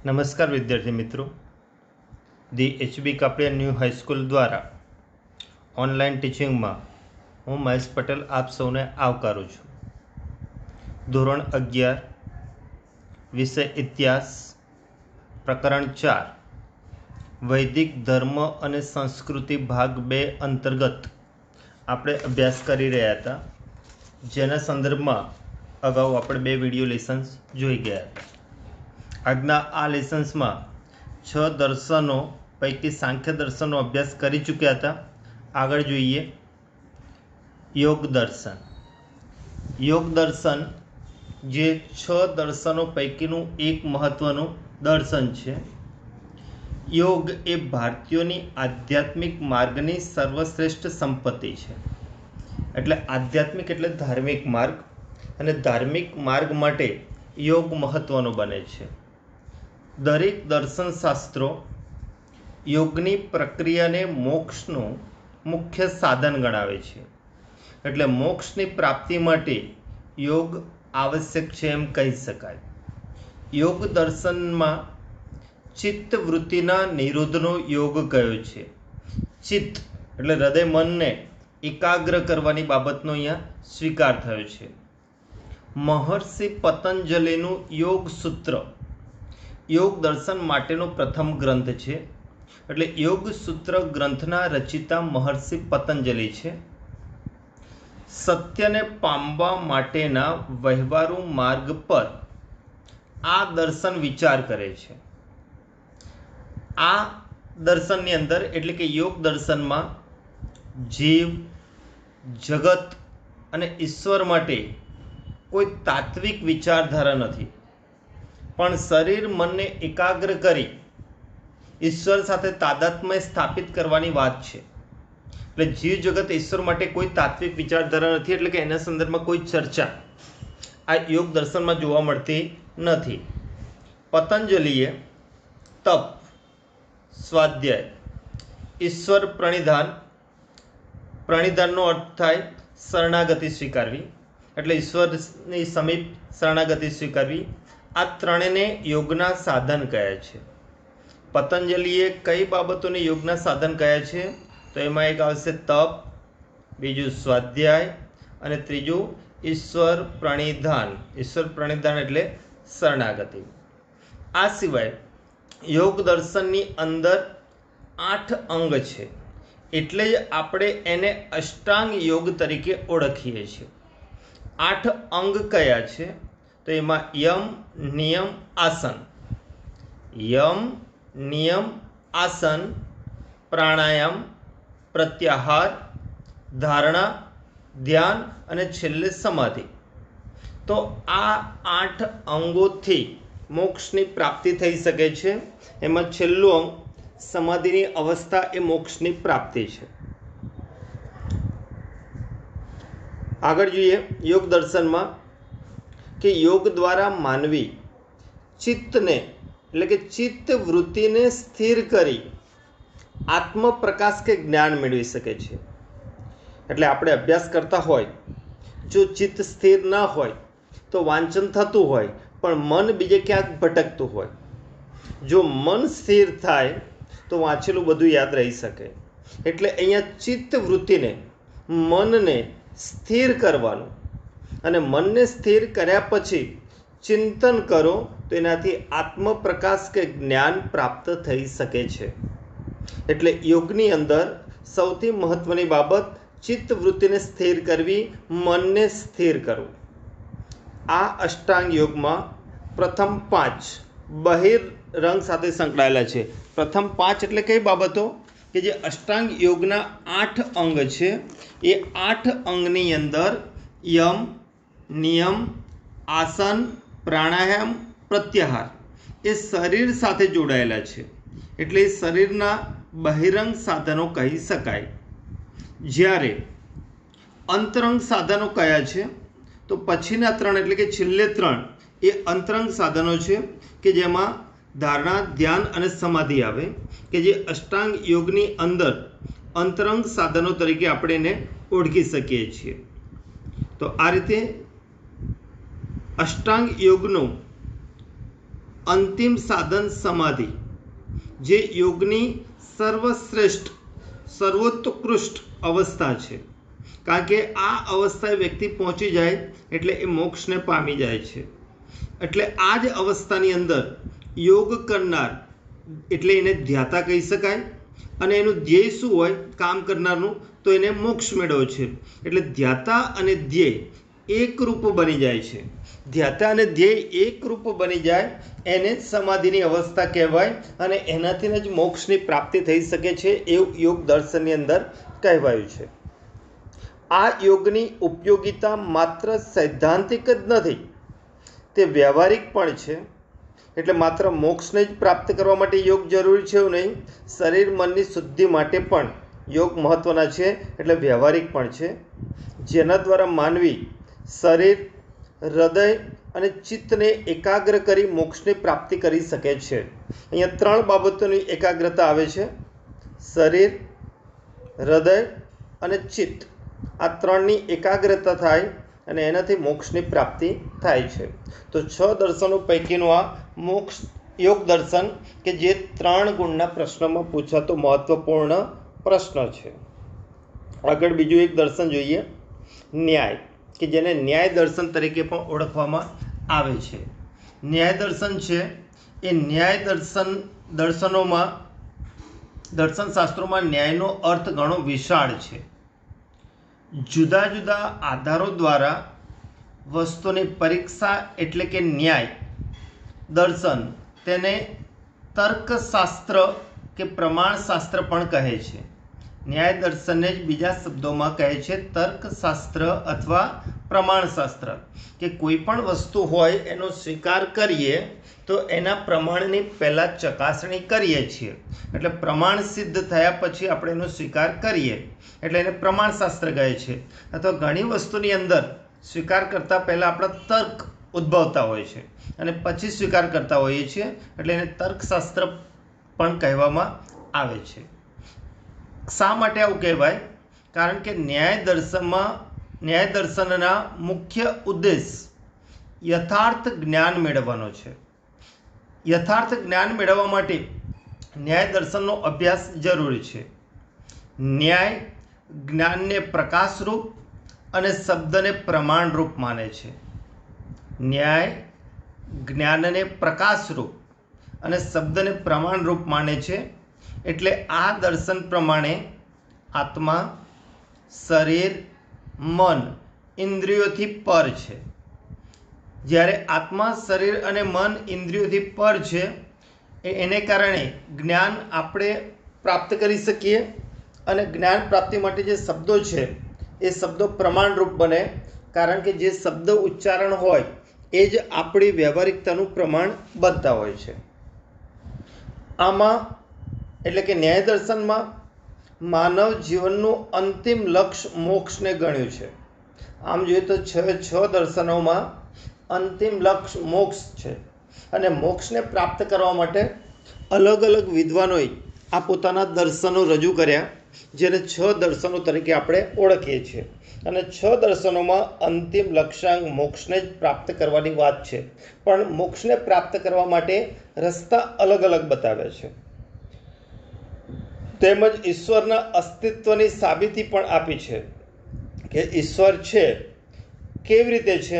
नमस्कार विद्यार्थी मित्रों, दी HB कापड़िया न्यू हाईस्कूल द्वारा ऑनलाइन टीचिंग में हूँ महेश पटेल आप सौने आवकारू छूँ। धोरण 11 विषय इतिहास प्रकरण 4 वैदिक धर्म और संस्कृति भाग 2 अंतर्गत આપણે અભ્યાસ કરી રહ્યા હતા, જેના સંદર્ભમાં અગાઉ આપણે 2 વિડીયો લેસન્સ જોઈ ગયા હતા। આજના આ લેસન્સમાં 6 દર્શનો પૈકી સાંખ્ય દર્શનનો અભ્યાસ કરી ચૂક્યા હતા। આગળ જોઈએ योग दर्शन। योग दर्शन જે 6 દર્શનો પૈકીનું એક મહત્વનું દર્શન છે। योग એ ભારતીયોની આધ્યાત્મિક માર્ગની સર્વશ્રેષ્ઠ સંપત્તિ છે। એટલે આધ્યાત્મિક એટલે ધાર્મિક માર્ગ, અને ધાર્મિક માર્ગ માટે योग મહત્વનો બને છે। દરેક દર્શનશાસ્ત્રો યોગની પ્રક્રિયાને મોક્ષનું મુખ્ય સાધન ગણાવે છે। એટલે મોક્ષની પ્રાપ્તિ માટે યોગ આવશ્યક છે એમ કહી શકાય। યોગ દર્શનમાં ચિત્તવૃત્તિના નિરોધનો યોગ કયો છે। ચિત્ત એટલે હૃદય મનને એકાગ્ર કરવાની બાબતનો અહીંયા સ્વીકાર થયો છે। મહર્ષિ પતંજલિનું યોગ સૂત્ર योग दर्शन माटेनो प्रथम ग्रंथ है। એટલે योग सूत्र ग्रंथना रचिता महर्षि पतंजलि है। सत्यने पामवा माटेना वहेवारू मार्ग पर आ दर्शन विचार करे छे। आ दर्शननी अंदर एटले के योग दर्शन में जीव जगत अने ईश्वर माटे कोई तात्विक विचारधारा नहीं, पण शरीर मन ने एकाग्र करी ईश्वर साथे तादात्म्य स्थापित करवानी वात छे। એટલે જીવ જગત ઈશ્વર માટે કોઈ તાત્વિક વિચારધારા નથી, એટલે કે એના સંદર્ભમાં કોઈ ચર્ચા આ યોગ દર્શનમાં જોવા મળતી નથી। પતંજલિએ તપ, સ્વાધ્યાય, ઈશ્વર પ્રણિધાન, પ્રણિધાનનો અર્થ થાય શરણાગતિ સ્વીકારવી, એટલે ઈશ્વરની સમીપ શરણાગતિ સ્વીકારવી, આ ત્રણેયને યોગના સાધન કહે છે। પતંજલિએ કઈ બાબતોને યોગના સાધન કહે છે? તો એમાં એક આવશે તપ, બીજું સ્વાધ્યાય અને ત્રીજું ઈશ્વર પ્રણિધાન। ઈશ્વર પ્રણિધાન એટલે શરણાગતિ। આ સિવાય યોગ દર્શનની અંદર 8 અંગ છે, એટલે જ આપણે એને અષ્ટાંગ યોગ તરીકે ઓળખીએ છીએ। 8 અંગ કયા છે? તો એમાં યમ, નિયમ, આસન, યમ, નિયમ, આસન, પ્રાણાયામ, પ્રત્યાહાર, ધારણા, ધ્યાન અને છેલ્લે સમાધિ। તો આ 8 અંગોથી મોક્ષની પ્રાપ્તિ થઈ શકે છે। એમાં છેલ્લું અંગ સમાધિની અવસ્થા એ મોક્ષની પ્રાપ્તિ છે। આગળ જોઈએ યોગ દર્શનમાં કે योग द्वारा मानवी चित्तने એટલે કે ચિત્ત વૃત્તિને સ્થિર કરી આત્મ પ્રકાશ કે જ્ઞાન મેળવી શકે છે। એટલે આપણે અભ્યાસ કરતા હોય, જો ચિત્ત સ્થિર ન હોય તો વાંચન થતું હોય પણ મન બીજે ક્યાંક ભટકતું હોય। જો મન સ્થિર થાય તો વાંચેલું બધું યાદ રહી શકે। એટલે અહીંયા ચિત્ત વૃત્તિને, મનને સ્થિર કરવાનું, અને મનને સ્થિર કર્યા પછી ચિંતન કરો તો એનાથી આત્મપ્રકાશ કે જ્ઞાન પ્રાપ્ત થઈ શકે છે। એટલે યોગની અંદર સૌથી મહત્વની બાબત ચિત્તવૃત્તિને સ્થિર કરવી, મનને સ્થિર કરવું। આ અષ્ટાંગ યોગમાં પ્રથમ 5 બહિર્રંગ સાથે સંકળાયેલા છે। પ્રથમ 5 એટલે કઈ બાબતો? કે જે અષ્ટાંગ યોગના 8 અંગ છે, એ 8 અંગની અંદર યમ, નિયમ, આસન, પ્રાણાયામ, પ્રત્યાહાર એ શરીર સાથે જોડાયેલા છે। એટલે શરીરના બહિરંગ સાધનો કહી શકાય। જ્યારે અંતરંગ સાધનો કયા છે? તો પછીના 3 એટલે કે છેલ્લે 3 એ અંતરંગ સાધનો છે, કે જેમાં ધારણા, ધ્યાન અને સમાધિ આવે, કે જે અષ્ટાંગ યોગની અંદર અંતરંગ સાધનો તરીકે આપણે એને ઓળખી શકીએ છીએ। તો આ રીતે અષ્ટાંગ યોગનું અંતિમ સાધન સમાધિ, જે યોગની સર્વશ્રેષ્ઠ સર્વોત્કૃષ્ટ અવસ્થા છે, કારણ કે આ અવસ્થાએ વ્યક્તિ પહોંચી જાય એટલે એ મોક્ષને પામી જાય છે. એટલે આ જ અવસ્થાની અંદર યોગ કરનાર એટલે એને ધ્યાતા કહી શકાય, અને એનું ધ્યેય શું હોય કામ કરનારનું, તો એને મોક્ષ મેળવ્યો છે. એટલે ધ્યાતા અને ધ્યેય એકરૂપ બની જાય છે. ધ્યાતા અને ધ્યેય એકરૂપ બની જાય એને જ સમાધિની અવસ્થા કહેવાય, અને એનાથી જ મોક્ષની પ્રાપ્તિ થઈ શકે છે એવું યોગ દર્શનની અંદર કહેવાયું છે. આ યોગની ઉપયોગિતા માત્ર સૈદ્ધાંતિક જ નથી, તે વ્યવહારિક પણ છે. એટલે માત્ર મોક્ષને જ પ્રાપ્ત કરવા માટે યોગ જરૂરી છે એવું નહીં, શરીર મનની શુદ્ધિ માટે પણ યોગ મહત્ત્વના છે. એટલે વ્યવહારિક પણ છે, જેના દ્વારા માનવી શરીર, હૃદય અને ચિત્તને એકાગ્ર કરી મોક્ષની પ્રાપ્તિ કરી શકે છે. અહીંયા 3 બાબતોની એકાગ્રતા આવે છે: શરીર, હૃદય અને ચિત્ત. આ 3ની એકાગ્રતા થાય અને એનાથી મોક્ષની પ્રાપ્તિ થાય છે. તો 6 દર્શનો પૈકીનું આ મોક્ષ યોગ દર્શન કે જે 3 ગુણના પ્રશ્નમાં પૂછાતો મહત્વપૂર્ણ પ્રશ્ન છે. આગળ બીજું એક દર્શન જોઈએ, ન્યાય, કે જેને ન્યાય દર્શન તરીકે પણ ઓળખવામાં આવે છે. ન્યાય દર્શન છે એ ન્યાય દર્શનોમાં દર્શનશાસ્ત્રોમાં ન્યાયનો અર્થ ઘણો વિશાળ છે. જુદા જુદા આધારો દ્વારા વસ્તુની પરીક્ષા એટલે કે ન્યાય દર્શન, તેને તર્કશાસ્ત્ર કે પ્રમાણશાસ્ત્ર પણ કહે છે. ન્યાય દર્શનને જ બીજા શબ્દોમાં કહે છે તર્કશાસ્ત્ર અથવા પ્રમાણશાસ્ત્ર, કે કોઈ પણ વસ્તુ હોય એનો સ્વીકાર કરીએ તો એના પ્રમાણની પહેલાં ચકાસણી કરીએ છીએ. એટલે પ્રમાણ સિદ્ધ થયા પછી આપણે એનો સ્વીકાર કરીએ એટલે એને પ્રમાણશાસ્ત્ર કહે છે. અથવા ઘણી વસ્તુની અંદર સ્વીકાર કરતાં પહેલાં આપણા તર્ક ઉદ્ભવતા હોય છે અને પછી સ્વીકાર કરતા હોઈએ છીએ, એટલે એને તર્કશાસ્ત્ર પણ કહેવામાં આવે છે. શા માટે આવું કહેવાય? કારણ કે ન્યાય દર્શનના મુખ્ય ઉદ્દેશ યથાર્થ જ્ઞાન મેળવવાનો છે. યથાર્થ જ્ઞાન મેળવવા માટે ન્યાય દર્શનનો અભ્યાસ જરૂરી છે. ન્યાય જ્ઞાનને પ્રકાશરૂપ અને શબ્દને પ્રમાણરૂપ માને છે. ન્યાય જ્ઞાનને પ્રકાશરૂપ અને શબ્દને પ્રમાણરૂપ માને છે. એટલે આ દર્શન પ્રમાણે આત્મા, શરીર, મન ઇન્દ્રિયોથી પર છે. જ્યારે આત્મા, શરીર અને મન ઇન્દ્રિયોથી પર છે એને કારણે જ્ઞાન આપણે પ્રાપ્ત કરી શકીએ, અને જ્ઞાન પ્રાપ્તિ માટે જે શબ્દો છે એ શબ્દો પ્રમાણરૂપ બને, કારણ કે જે શબ્દ ઉચ્ચારણ હોય એ જ આપણી વ્યવહારિકતાનું પ્રમાણ બનતા હોય છે. આમાં એટલે કે ન્યાય દર્શનમાં માનવ જીવનનું અંતિમ લક્ષ્ય મોક્ષને ગણ્યું છે. આમ જોઈએ તો 6 દર્શનોમાં અંતિમ લક્ષ્ય મોક્ષ છે, અને મોક્ષને પ્રાપ્ત કરવા માટે અલગ અલગ વિદ્વાનોએ આ પોતાના દર્શનો રજૂ કર્યા, જેને 6 દર્શનો તરીકે આપણે ઓળખીએ છીએ. અને 6 દર્શનોમાં અંતિમ લક્ષ્યાંક મોક્ષને જ પ્રાપ્ત કરવાની વાત છે, પણ મોક્ષને પ્રાપ્ત કરવા માટે રસ્તા અલગ અલગ બતાવ્યા છે. તેમજ ઈશ્વરના અસ્તિત્વની સાબિતી પણ આપી છે, કે ઈશ્વર છે કેવી રીતે છે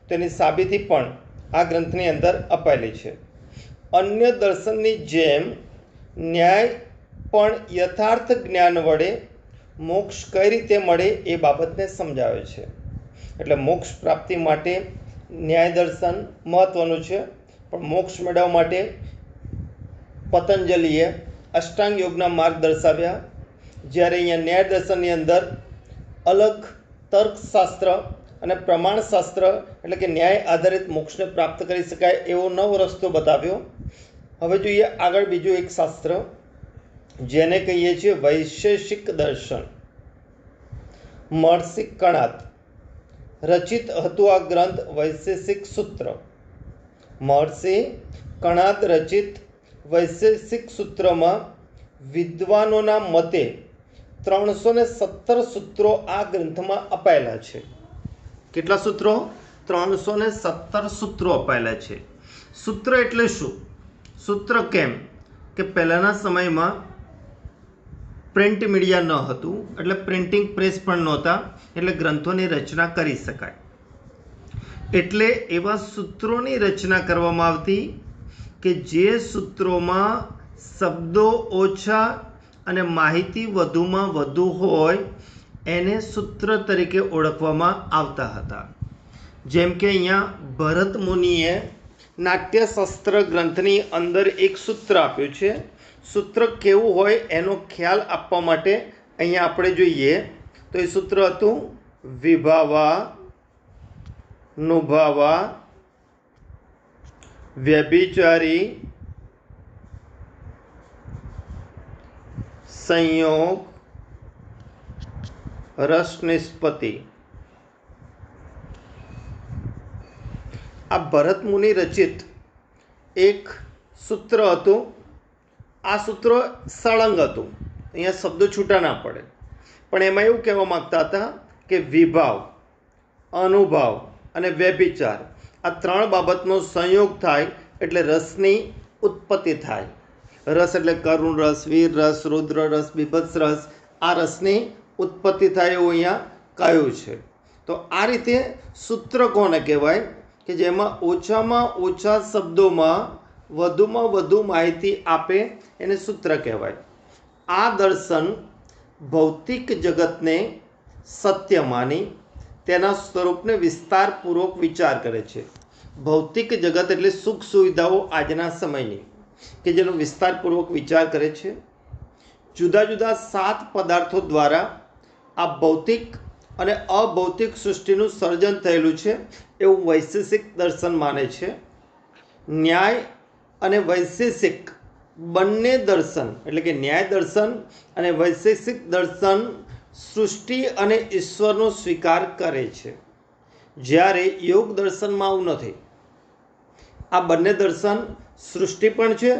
તેની સાબિતી પણ આ ગ્રંથની અંદર અપાયેલી છે. અન્ય દર્શનની જેમ ન્યાય પણ યથાર્થ જ્ઞાન વડે મોક્ષ કઈ રીતે મળે એ બાબતને સમજાવે છે. એટલે મોક્ષ પ્રાપ્તિ માટે ન્યાય દર્શન મહત્ત્વનું છે, પણ મોક્ષ મેળવવા માટે પતંજલિએ અષ્ટાંગ યોગના માર્ગ દર્શાવ્યા. જ્યારે અહીંયા ન્યાય દર્શનની અંદર અલગ તર્કશાસ્ત્ર અને પ્રમાણશાસ્ત્ર એટલે કે ન્યાય આધારિત મોક્ષને પ્રાપ્ત કરી શકાય એવો નવો રસ્તો બતાવ્યો. હવે જોઈએ આગળ બીજું એક શાસ્ત્ર, જેને કહીએ છીએ વૈશેષિક દર્શન. મહર્ષિ કણાદ રચિત હતું આ ગ્રંથ વૈશેષિક સૂત્ર. મહર્ષિ કણાદ રચિત વૈશેષિક સૂત્રમાં વિદ્વાનોના મતે 317 સૂત્રો આ ગ્રંથમાં અપાયેલા છે. કેટલા સૂત્રો? 317 સૂત્રો અપાયેલા છે. સૂત્ર એટલે શું? સૂત્ર કેમ કે પહેલાંના સમયમાં પ્રિન્ટ મીડિયા ન હતું, એટલે પ્રિન્ટિંગ પ્રેસ પણ નહોતા, એટલે ગ્રંથોની રચના કરી શકાય. એટલે એવા સૂત્રોની રચના કરવામાં આવતી કે જે સૂત્રોમાં શબ્દો ઓછા અને માહિતી વધુમાં વધુ હોય એને સૂત્ર તરીકે ઓળખવામાં આવતા હતા. જેમ કે અહીંયા ભરત મુનિએ નાટ્યશાસ્ત્ર ગ્રંથની અંદર એક સૂત્ર આપ્યું છે. સૂત્ર કેવું હોય એનો ખ્યાલ આપવા માટે અહીંયા આપણે જોઈએ તો એ સૂત્ર હતું વિભાવા, નુભાવા, વ્યભિચારી, સંયોગ, રસ નિષ્પત્તિ. આ ભરત મુનિ રચિત એક સૂત્ર હતું. આ સૂત્ર સળંગ હતું, અહીંયા શબ્દો છૂટા ના પડે, પણ એમાં એવું કહેવા માગતા હતા કે વિભાવ, અનુભાવ અને વ્યભિચાર આ ત્રણ બાબતનો સંયોગ થાય એટલે રસની ઉત્પત્તિ થાય. રસ એટલે કરુણ રસ, વીર રસ, રુદ્ર રસ, બીભત્સ રસ. આ રસની ઉત્પત્તિ થાય એવું અહીંયા કહ્યું છે. તો આ રીતે સૂત્ર કોને કહેવાય કે જેમાં ઓછામાં ઓછા શબ્દોમાં વધુમાં વધુ માહિતી આપે એને સૂત્ર કહેવાય. આ દર્શન ભૌતિક જગતને સત્ય માની તેના સ્વરૂપને વિસ્તારપૂર્વક વિચાર કરે છે. ભૌતિક જગત એટલે સુખ સુવિધાઓ આજના સમયની કે જેનો વિસ્તારપૂર્વક વિચાર કરે છે. જુદા જુદા 7 પદાર્થો દ્વારા આ ભૌતિક અને અભૌતિક સૃષ્ટિનું સર્જન થયેલું છે એવું વૈશેષિક દર્શન માને છે. ન્યાય અને વૈશેષિક બંને દર્શન એટલે કે ન્યાય દર્શન અને વૈશેષિક દર્શન સૃષ્ટિ અને ઈશ્વરનો સ્વીકાર કરે છે, જ્યારે યોગ દર્શનમાં આવું નથી. આ બંને દર્શન સૃષ્ટિ પણ છે,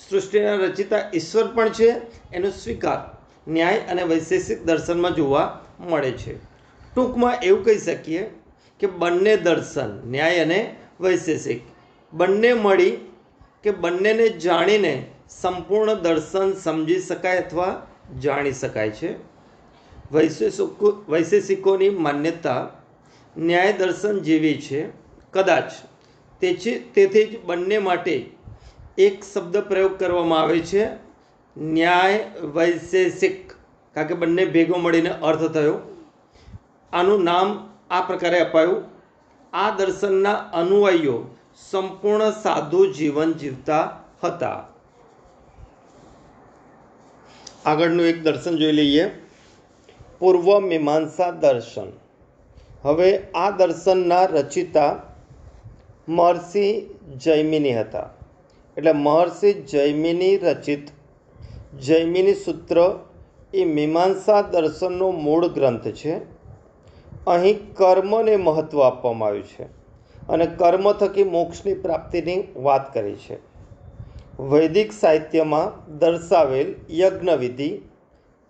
સૃષ્ટિના રચિતા ઈશ્વર પણ છે, એનો સ્વીકાર ન્યાય અને વૈશેષિક દર્શનમાં જોવા મળે છે. ટૂંકમાં એવું કહી શકીએ કે બંને દર્શન ન્યાય અને વૈશેષિક બંને મળી કે બંનેને જાણીને સંપૂર્ણ દર્શન સમજી શકાય અથવા જાણી શકાય છે. વૈશેષિકોની માન્યતા ન્યાય દર્શન જેવી છે. કદાચ તેથી જ બંને માટે એક શબ્દ પ્રયોગ કરવામાં આવે છે, ન્યાય વૈશેષિક, કારણ કે બંને ભેગો મળીને અર્થ થયો. આનું નામ આ પ્રકારે અપાયું. આ દર્શનના અનુયાયીઓ સંપૂર્ણ સાદું જીવન જીવતા હતા. આગળનું એક દર્શન જોઈ લઈએ, પૂર્વ મીમાંસા દર્શન. હવે આ દર્શનના રચિતા મહર્ષિ જૈમિની હતા. એટલે મહર્ષિ જૈમિની રચિત જૈમિની સૂત્ર એ મીમાંસા દર્શનનો મૂળ ગ્રંથ છે. અહીં કર્મને મહત્ત્વ આપવામાં આવ્યું છે અને કર્મ થકી મોક્ષની પ્રાપ્તિની વાત કરી છે. વૈદિક સાહિત્યમાં દર્શાવેલ યજ્ઞવિધિ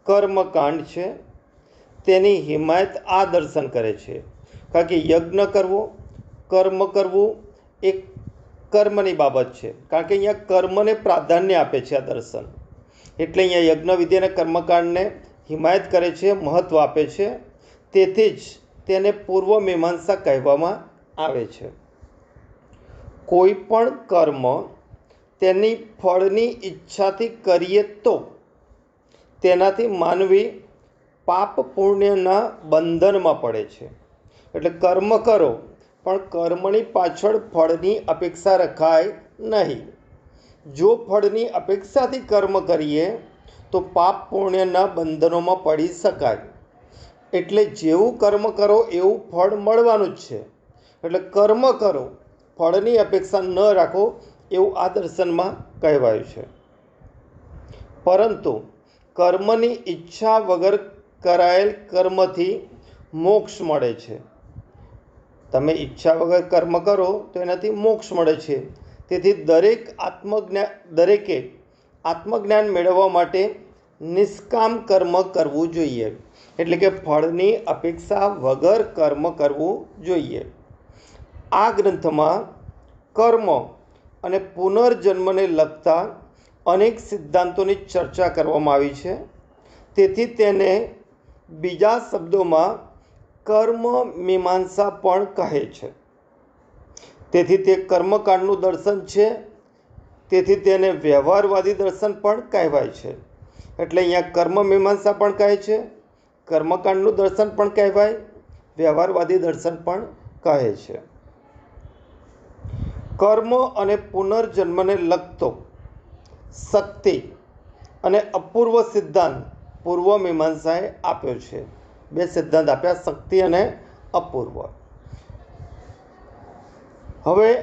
કર્મકાંડ છે, તેની હિમાયત આ દર્શન કરે છે. કારણ કે યજ્ઞ કરવો, કર્મ કરવું એ કર્મની બાબત છે, કારણ કે અહીંયા કર્મને પ્રાધાન્ય આપે છે આ દર્શન. એટલે અહીંયા યજ્ઞવિધિ અને કર્મકાંડને હિમાયત કરે છે, મહત્ત્વ આપે છે. તેથી જ તેને પૂર્વ મીમાંસા કહેવામાં આવે છે. કોઈ પણ કર્મ તેની ફળની ઈચ્છાથી કરીએ તો તેનાથી માનવી પાપ પુણ્યના બંધનમાં પડે છે. એટલે કર્મ કરો પણ કર્મની પાછળ ફળની અપેક્ષા રખાય નહીં. જો ફળની અપેક્ષાથી કર્મ કરીએ તો પાપ પુણ્યના બંધનોમાં પડી શકાય. એટલે જેવું કર્મ કરો એવું ફળ મળવાનું જ છે. એટલે કર્મ કરો, ફળની અપેક્ષા ન રાખો એવું આ દર્શનમાં કહેવાયું છે. પરંતુ કર્મની ઈચ્છા વગર કરાયેલ કર્મથી મોક્ષ મળે છે. તમે ઈચ્છા વગર કર્મ કરો તો એનાથી મોક્ષ મળે છે. તેથી દરેકે આત્મજ્ઞાન મેળવવા માટે નિષ્કામ કર્મ કરવું જોઈએ. એટલે કે ફળની અપેક્ષા વગર કર્મ કરવું જોઈએ. આ ગ્રંથમાં કર્મ અને પુનર્જન્મને લગતા અનેક સિદ્ધાંતોની ચર્ચા કરવામાં આવી છે. તેથી તેને બીજા શબ્દોમાં કર્મ મીમાંસા પણ કહે છે. તેથી તે કર્મકાંડનું દર્શન છે. તેથી તેને વ્યવહારવાદી દર્શન પણ કહેવાય છે. એટલે અહીંયા કર્મ મીમાંસા પણ કહે છે, કર્મકાંડનું દર્શન પણ કહેવાય, વ્યવહારવાદી દર્શન પણ કહે છે. કર્મ અને પુનર્જન્મને લગતો શક્તિ અને અપૂર્વ સિદ્ધાંત પૂર્વ મીમાંસાએ આપ્યો છે. બે સિદ્ધાંત આપ્યા, શક્તિ અને અપૂર્વ. હવે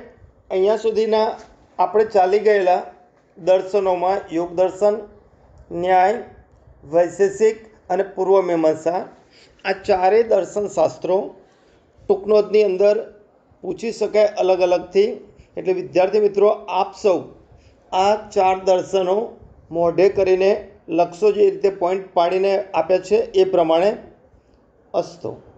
અહીંયા સુધીના આપણે ચાલી ગયેલા દર્શનોમાં યોગ દર્શન, ન્યાય, વૈશેષિક અને પૂર્વ મીમાંસા, આ ચારેય દર્શન શાસ્ત્રો ટૂંક નોંધની અંદર પૂછી શકાય અલગ અલગથી. એટલે વિદ્યાર્થી મિત્રો, આપ સૌ આ ચાર દર્શનો મોઢે કરીને લખશો, જે રીતે પોઈન્ટ પાડીને આપ્યા છે એ પ્રમાણે. અસ્તુ.